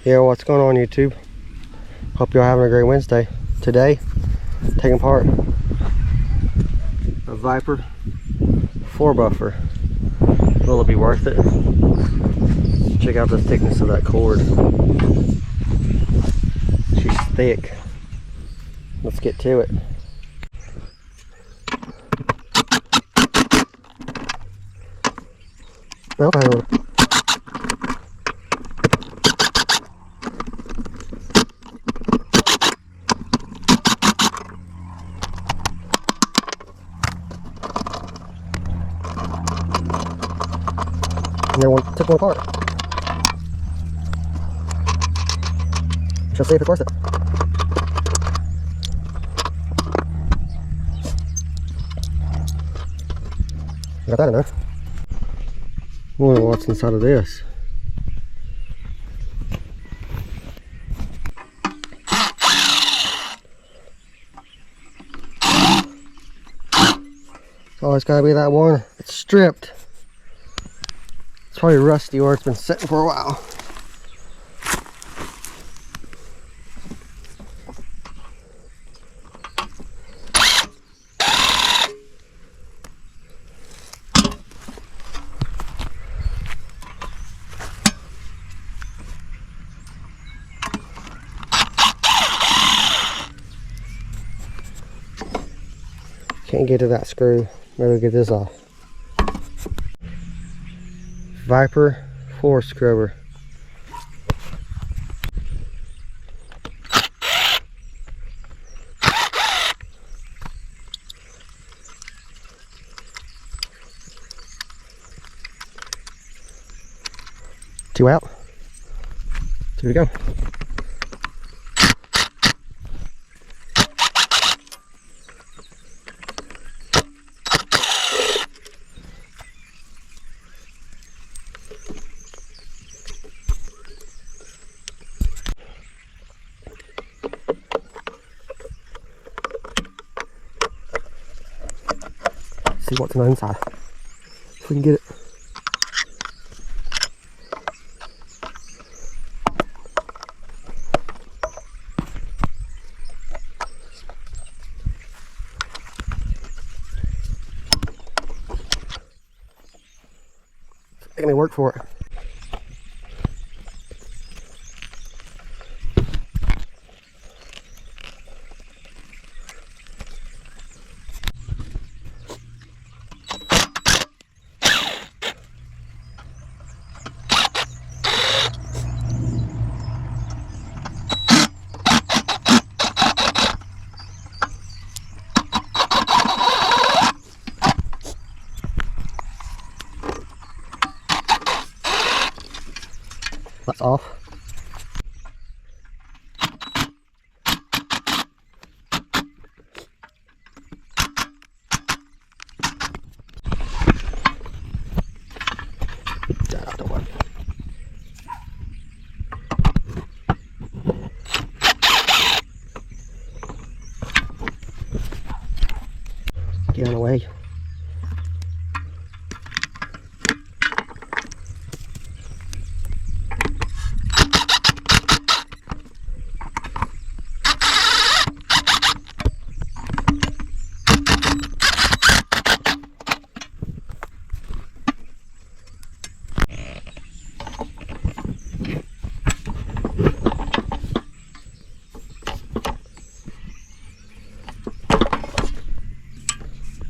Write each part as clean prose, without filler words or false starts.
Yeah, what's going on YouTube? Hope you're having a great Wednesday. Today, taking part a Viper 4 buffer. Will it be worth it? Check out the thickness of that cord. She's thick. Let's get to it. Okay. And then took one apart. Shall see if it's worth it. Got that in there. Whoa, what's inside of this? Oh, it's gotta be that one. It's stripped. It's probably rusty or it's been sitting for a while. Can't get to that screw. Maybe get this off. Viper 4 scrubber. Two out. Two to go. See what's on the inside. If we can get it. It's making me work for it. That's off. That out the way. Get on the way.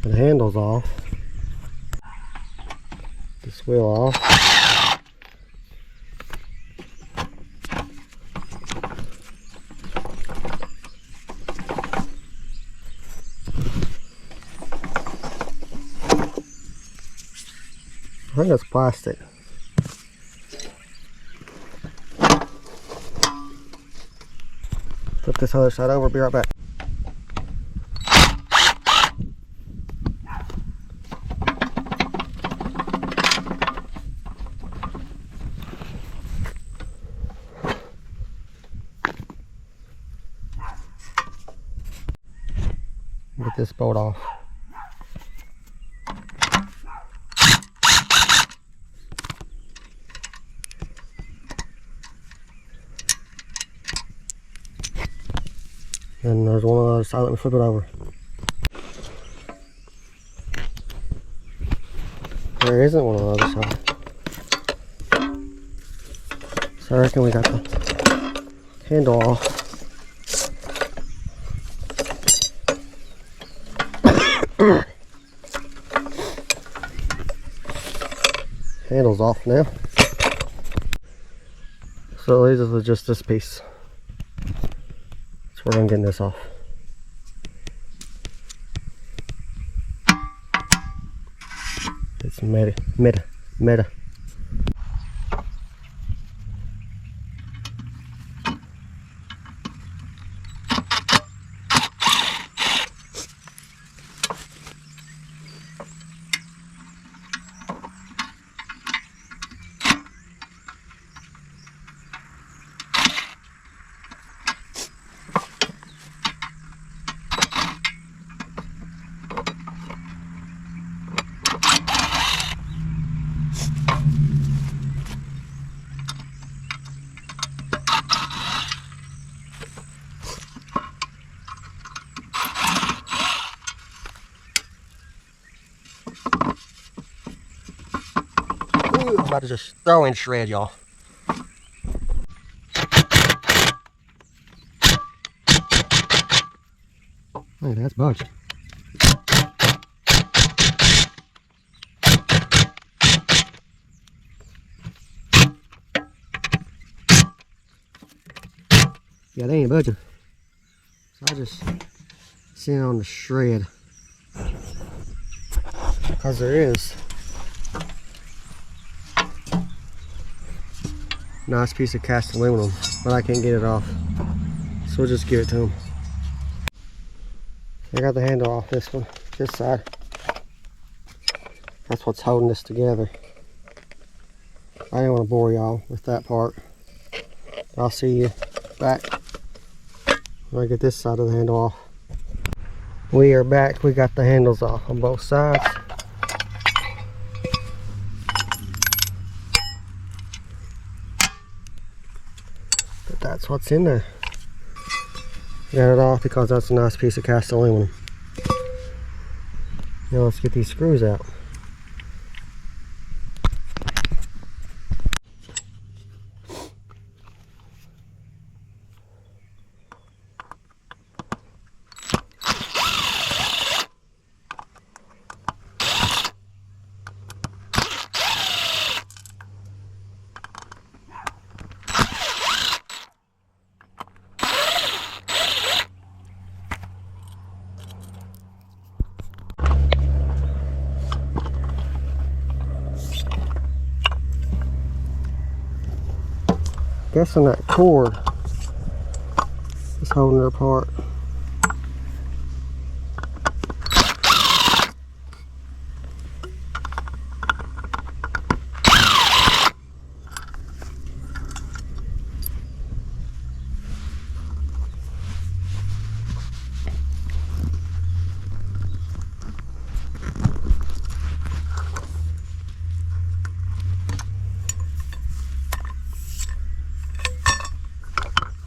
The handle's off. This wheel off. I think that's plastic. Flip this other side over, be right back. Get this bolt off. And there's one on the other side. Let me flip it over. There isn't one on the other side. So I reckon we got the handle off. Handle's off now. So it leaves us with just this piece. So we're gonna get this off. It's meta. Ooh, I'm about to just throw in shred, y'all. Look, that's budged. Yeah, they ain't budging. So I just send it on the shred. Because there is nice piece of cast aluminum, but I can't get it off. So we'll just give it to them. I got the handle off this one, this side. That's what's holding this together. I didn't want to bore y'all with that part. I'll see you back when I get this side of the handle off. We are back. We got the handles off on both sides. But that's what's in there. Got it off because that's a nice piece of cast aluminum. Now let's get these screws out. Guessing that cord is holding her apart.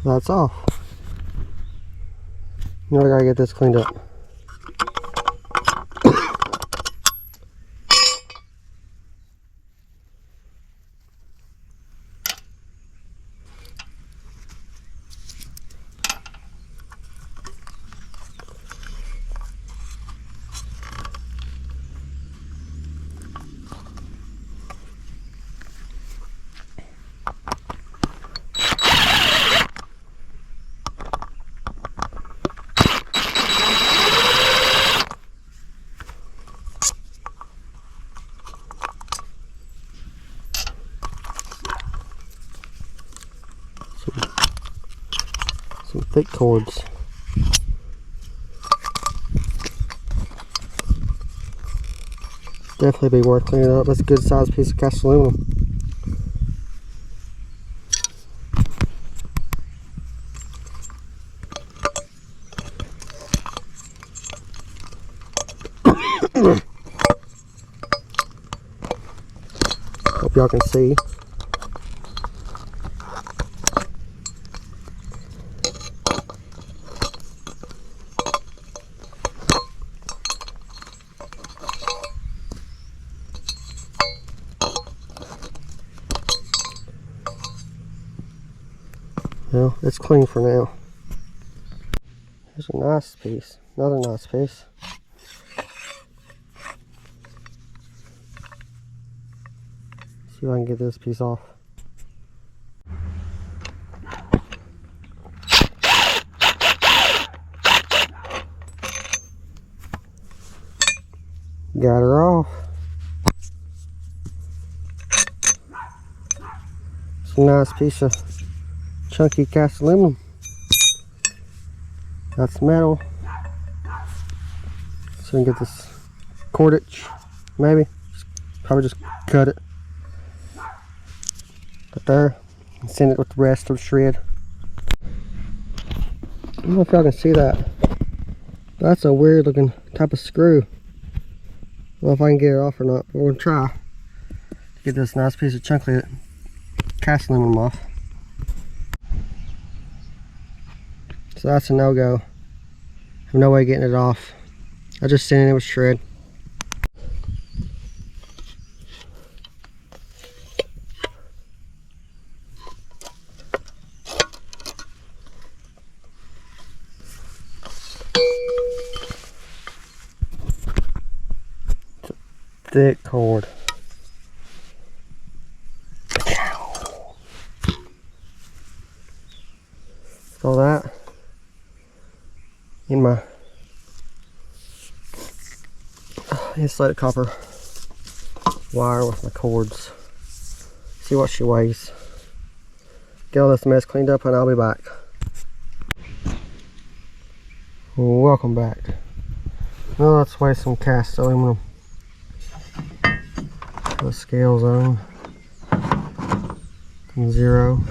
That's off. Now I gotta get this cleaned up. Some thick cords. Definitely be worth cleaning up. That's a good sized piece of cast aluminum. Hope y'all can see. Well, it's clean for now. Here's a nice piece. Another nice piece. See if I can get this piece off. Got her off. It's a nice piece of chunky cast aluminum. That's metal. So we can get this cordage, maybe. Probably just cut it. But there, and send it with the rest of the shred. I don't know if y'all can see that. That's a weird looking type of screw. I don't know if I can get it off or not, but we're gonna try to get this nice piece of chunky cast aluminum off. So that's a no-go. I have no way of getting it off. I just sent it with shred. Thick cord. Throw that in my insulated copper wire with my cords. See what she weighs. Get all this mess cleaned up and I'll be back. Welcome back. Now let's weigh some cast aluminum. The scales on 0.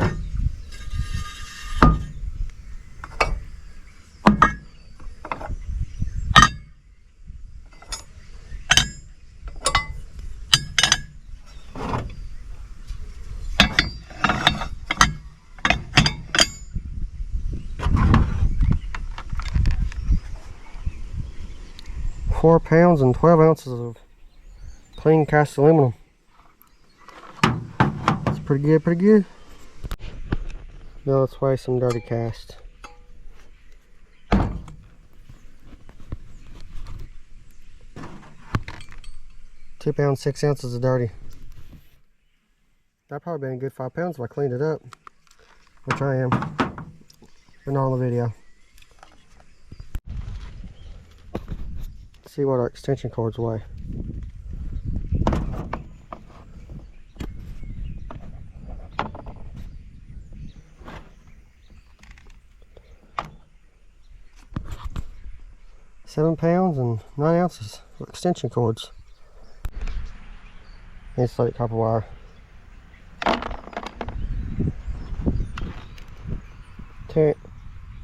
Four pounds and 12 ounces of clean cast aluminum. That's pretty good, pretty good. Now let's weigh some dirty cast. £2 pounds, 6 ounces of dirty. That'd probably been a good 5 pounds if I cleaned it up, which I am, but not on the video. Let's see what our extension cords weigh. £7 pounds and 9 ounces of extension cords. Insulated copper wire.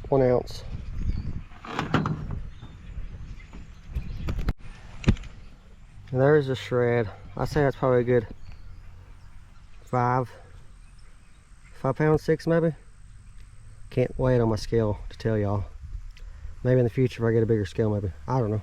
1 ounce. And there's a shred. I say that's probably a good 5 pounds, 6 maybe. Can't weigh it on my scale to tell y'all. Maybe in the future if I get a bigger scale, maybe. I don't know.